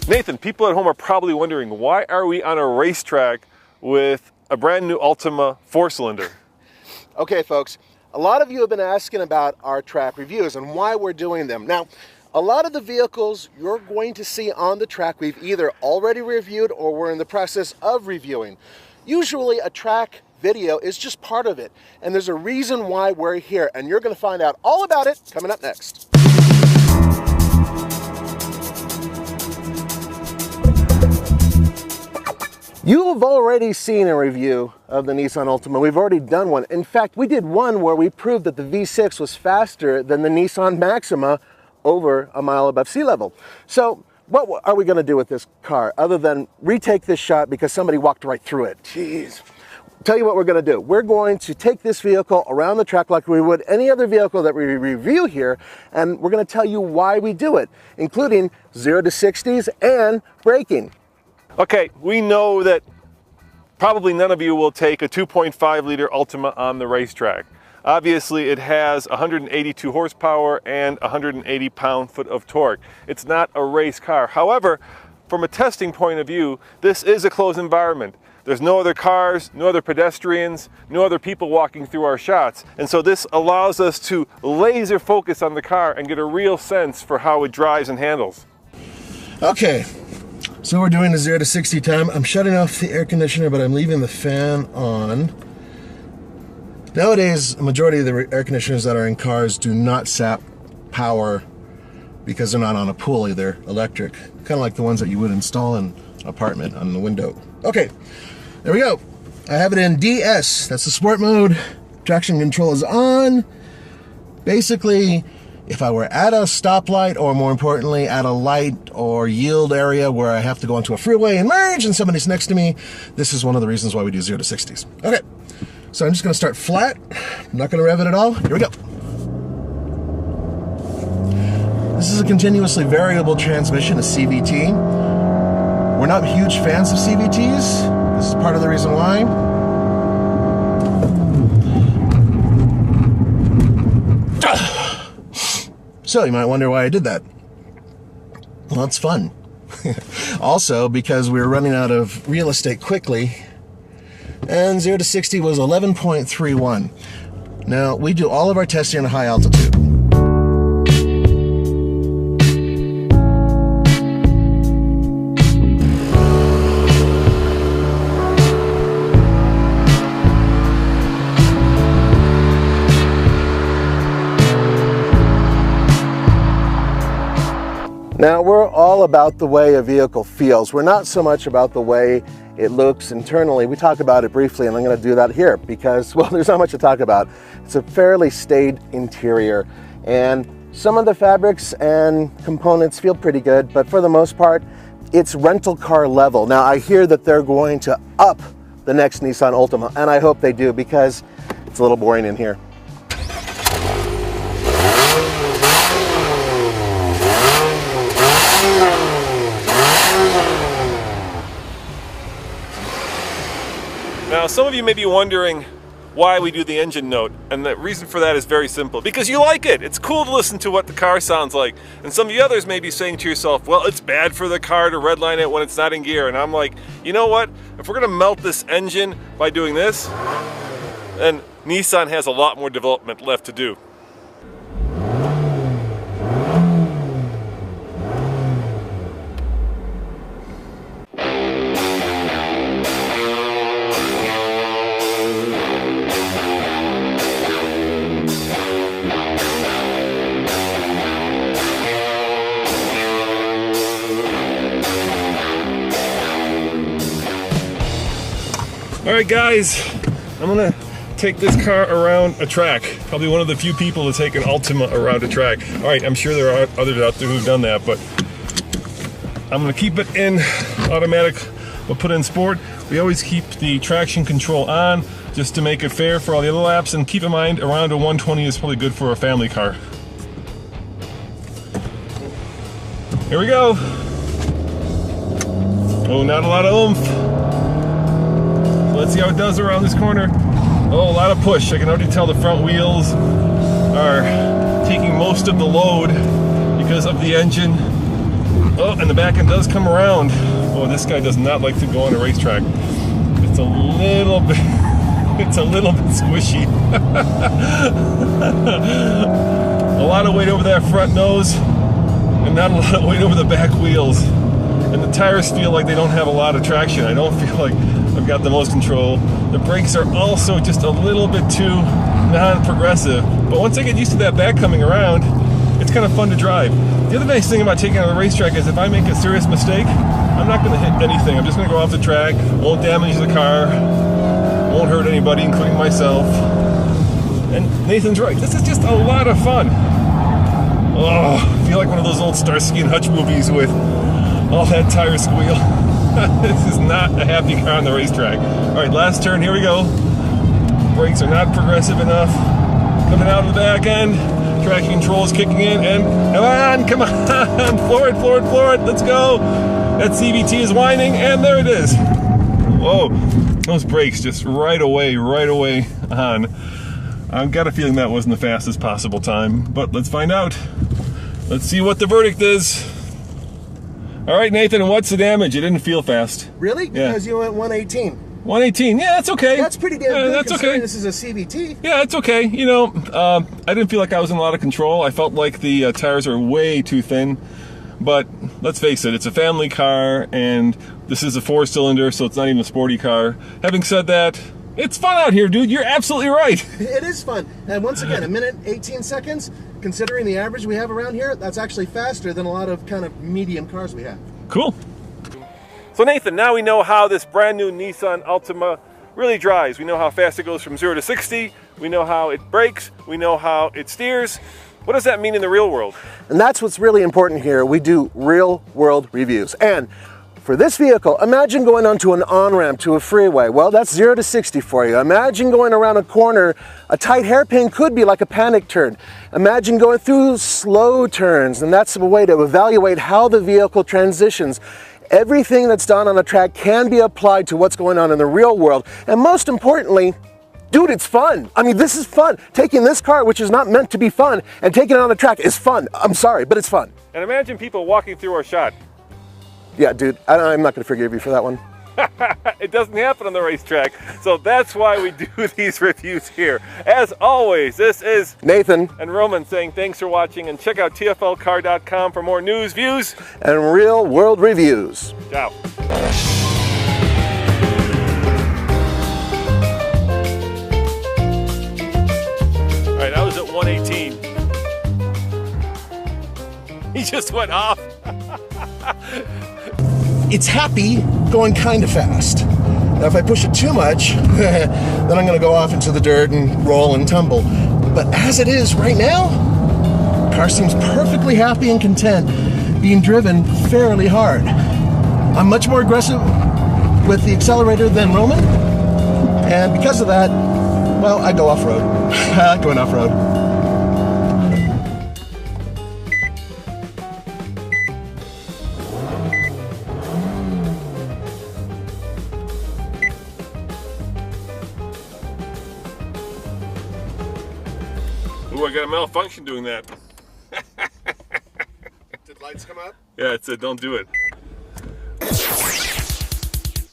Nathan, people at home are probably wondering, why are we on a racetrack with a brand new Altima 4-cylinder? Okay, folks, a lot of you have been asking about our track reviews and why we're doing them. Now, a lot of the vehicles you're going to see on the track we've either already reviewed or we're in the process of reviewing. Usually a track video is just part of it, and there's a reason why we're here, and you're going to find out all about it coming up next. You have already seen a review of the Nissan Altima. We've already done one. In fact, we did one where we proved that the V6 was faster than the Nissan Maxima over a mile above sea level. So what are we going to do with this car other than retake this shot because somebody walked right through it? Jeez. Tell you what we're going to do. We're going to take this vehicle around the track like we would any other vehicle that we review here, and we're going to tell you why we do it, including 0 to 60s and braking. Okay, we know that probably none of you will take a 2.5 liter Altima on the racetrack. Obviously, it has 182 horsepower and 180 pound-foot of torque. It's not a race car. However, from a testing point of view, this is a closed environment. There's no other cars, no other pedestrians, no other people walking through our shots. And so this allows us to laser focus on the car and get a real sense for how it drives and handles. Okay. So we're doing the 0 to 60 time. I'm shutting off the air conditioner, but I'm leaving the fan on. Nowadays, a majority of the air conditioners that are in cars do not sap power because they're not on a pulley, they're electric. Kind of like the ones that you would install in an apartment on the window. Okay, there we go. I have it in DS, that's the sport mode. Traction control is on. Basically, if I were at a stoplight, or more importantly, at a light or yield area where I have to go onto a freeway and merge and somebody's next to me, this is one of the reasons why we do 0 to 60s. Okay, so I'm just gonna start flat. I'm not gonna rev it at all. Here we go. This is a continuously variable transmission, a CVT. We're not huge fans of CVTs. This is part of the reason why. So you might wonder why I did that. Well, it's fun. Also, because we were running out of real estate quickly, and 0 to 60 was 11.31. Now, we do all of our testing at high altitude. Now, we're all about the way a vehicle feels. We're not so much about the way it looks internally. We talk about it briefly, and I'm going to do that here because, well, there's not much to talk about. It's a fairly staid interior, and some of the fabrics and components feel pretty good, but for the most part, it's rental car level. Now, I hear that they're going to up the next Nissan Altima, and I hope they do because it's a little boring in here. Now, some of you may be wondering why we do the engine note, and the reason for that is very simple. Because you like it! It's cool to listen to what the car sounds like. And some of you others may be saying to yourself, well, it's bad for the car to redline it when it's not in gear. And I'm like, you know what? If we're gonna melt this engine by doing this, then Nissan has a lot more development left to do. Alright guys, I'm gonna take this car around a track. Probably one of the few people to take an Altima around a track. Alright, I'm sure there are others out there who've done that, but I'm gonna keep it in automatic, but put in sport. We always keep the traction control on just to make it fair for all the other laps, and keep in mind around a 120 is probably good for a family car. Here we go. Oh, not a lot of oomph. Let's see how it does around this corner. Oh, a lot of push. I can already tell the front wheels are taking most of the load because of the engine. Oh, and the back end does come around. Oh, this guy does not like to go on a racetrack. It's a little bit, it's a little bit squishy. A lot of weight over that front nose, and not a lot of weight over the back wheels. And the tires feel like they don't have a lot of traction. I don't feel like I've got the most control. The brakes are also just a little bit too non-progressive. But once I get used to that back coming around, it's kind of fun to drive. The other nice thing about taking on a racetrack is if I make a serious mistake, I'm not going to hit anything. I'm just going to go off the track, won't damage the car, won't hurt anybody, including myself. And Nathan's right, this is just a lot of fun. Oh, I feel like one of those old Starsky and Hutch movies with all that tire squeal. This is not a happy car on the racetrack. All right, last turn, here we go. Brakes are not progressive enough. Coming out of the back end. Traction control is kicking in, and come on, floor it, let's go. That CVT is whining, and there it is. Whoa, those brakes just right away on. I've got a feeling that wasn't the fastest possible time, but let's find out. Let's see what the verdict is. All right, Nathan, what's the damage? It didn't feel fast. Really? Because you went 118. 118, yeah, that's okay. That's pretty damn good that's considering okay. This is a CVT. Yeah, it's okay. You know, I didn't feel like I was in a lot of control. I felt like the tires are way too thin. But let's face it, it's a family car, and this is a 4-cylinder, so it's not even a sporty car. Having said that, it's fun out here, dude. You're absolutely right. It is fun. And once again, 1:18 seconds, considering the average we have around here, that's actually faster than a lot of kind of medium cars we have. Cool. So Nathan, now we know how this brand new Nissan Altima really drives. We know how fast it goes from 0 to 60. We know how it brakes. We know how it steers. What does that mean in the real world? And that's what's really important here. We do real world reviews. And for this vehicle, imagine going onto an on-ramp to a freeway. Well, that's 0 to 60 for you. Imagine going around a corner. A tight hairpin could be like a panic turn. Imagine going through slow turns, and that's a way to evaluate how the vehicle transitions. Everything that's done on a track can be applied to what's going on in the real world. And most importantly, dude, it's fun. I mean, this is fun. Taking this car, which is not meant to be fun, and taking it on the track is fun. I'm sorry, but it's fun. And imagine people walking through our shot. Yeah, dude, I'm not going to forgive you for that one. It doesn't happen on the racetrack, so that's why we do these reviews here. As always, this is Nathan and Roman saying thanks for watching, and check out tflcar.com for more news, views, and real world reviews. Ciao. All right, I was at 118. He just went off. It's happy going kind of fast. Now if I push it too much, then I'm going to go off into the dirt and roll and tumble. But as it is right now, the car seems perfectly happy and content being driven fairly hard. I'm much more aggressive with the accelerator than Roman, and because of that, well, I go off-road. I like going off-road. Ooh, I got a malfunction doing that. Did lights come up? Yeah, it said don't do it.